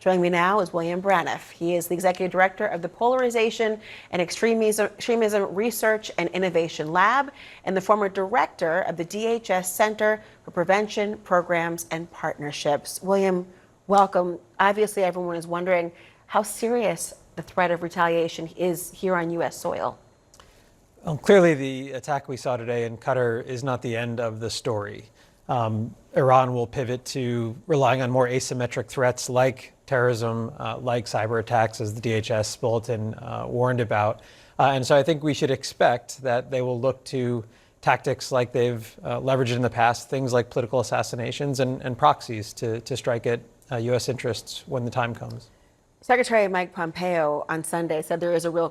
Joining me now is William Braniff. He is the Executive Director of the Polarization and Extremism Research and Innovation Lab and the former Director of the DHS Center for Prevention, Programs, and Partnerships. William, welcome. Obviously, everyone is wondering how serious the threat of retaliation is here on U.S. soil. Well, clearly, the attack we saw today in Qatar is not the end of the story. Iran will pivot to relying on more asymmetric threats like terrorism, like cyber attacks, as the DHS bulletin warned about. And so I think we should expect that they will look to tactics like they've leveraged in the past, things like political assassinations and proxies to strike at U.S. interests when the time comes. Secretary Mike Pompeo on Sunday said there is a real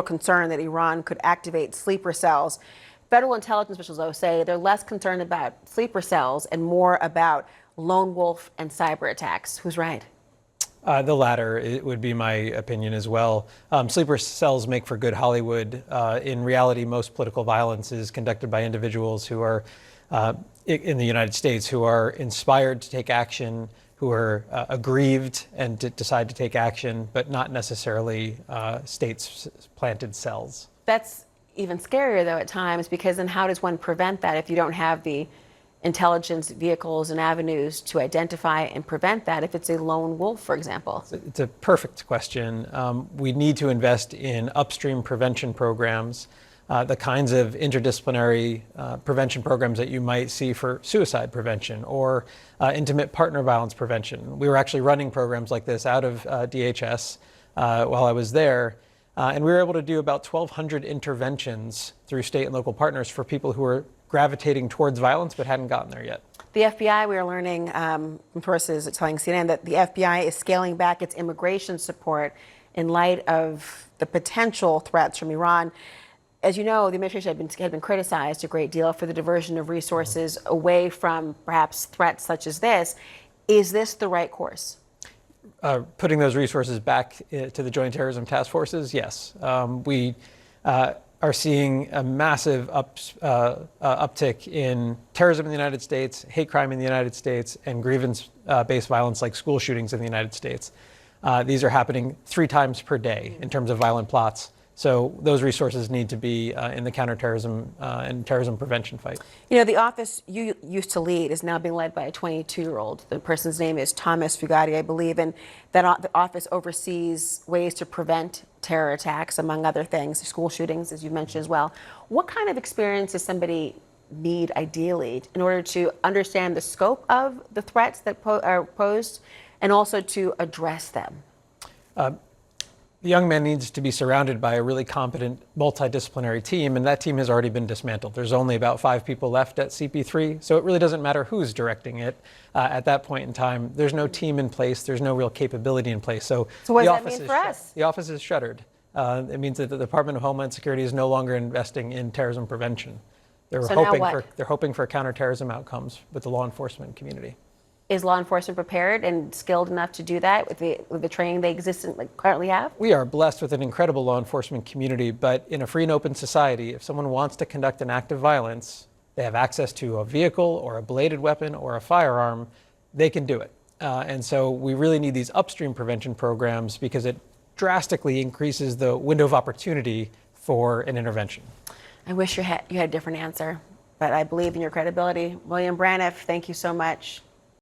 concern that Iran could activate sleeper cells. Federal intelligence officials, though, say they're less concerned about sleeper cells and more about lone wolf and cyber attacks. Who's right? The latter, it would be my opinion as well. Sleeper cells make for good Hollywood. In reality, most political violence is conducted by individuals who are in the United States, who are inspired to take action, who are aggrieved and decide to take action, but not necessarily state-planted cells. That's even scarier, though, at times, because then how does one prevent that if you don't have the intelligence vehicles and avenues to identify and prevent that if it's a lone wolf, for example? It's a perfect question. We need to invest in upstream prevention programs, the kinds of interdisciplinary prevention programs that you might see for suicide prevention or intimate partner violence prevention. We were actually running programs like this out of DHS while I was there. And we were able to do about 1,200 interventions through state and local partners for people who were gravitating towards violence but hadn't gotten there yet. The FBI, we are learning from sources telling CNN that the FBI is scaling back its immigration support in light of the potential threats from Iran. As you know, the administration had been criticized a great deal for the diversion of resources away from perhaps threats such as this. Is this the right course? Putting those resources back to the Joint Terrorism Task Forces, yes. We are seeing a massive uptick in terrorism in the United States, hate crime in the United States, and grievance-based violence like school shootings in the United States. These are happening 3 times per day in terms of violent plots. So those resources need to be in the counterterrorism and terrorism prevention fight. You know, the office you used to lead is now being led by a 22-year-old. The person's name is Thomas Fugati, I believe, and that the office oversees ways to prevent terror attacks, among other things, school shootings, as you mentioned as well. What kind of experience does somebody need, ideally, in order to understand the scope of the threats that are posed and also to address them? The young man needs to be surrounded by a really competent multidisciplinary team, and that team has already been dismantled. There's only about 5 people left at CP3, so it really doesn't matter who's directing it at that point in time. There's no team in place. There's no real capability in place. So what does that mean for us? The office is shuttered. It means that the Department of Homeland Security is no longer investing in terrorism prevention. They're hoping for counterterrorism outcomes with the law enforcement community. Is law enforcement prepared and skilled enough to do that with the training they currently have? We are blessed with an incredible law enforcement community, but in a free and open society, if someone wants to conduct an act of violence, they have access to a vehicle or a bladed weapon or a firearm, they can do it. And so we really need these upstream prevention programs because it drastically increases the window of opportunity for an intervention. I wish you had a different answer, but I believe in your credibility. William Braniff, thank you so much.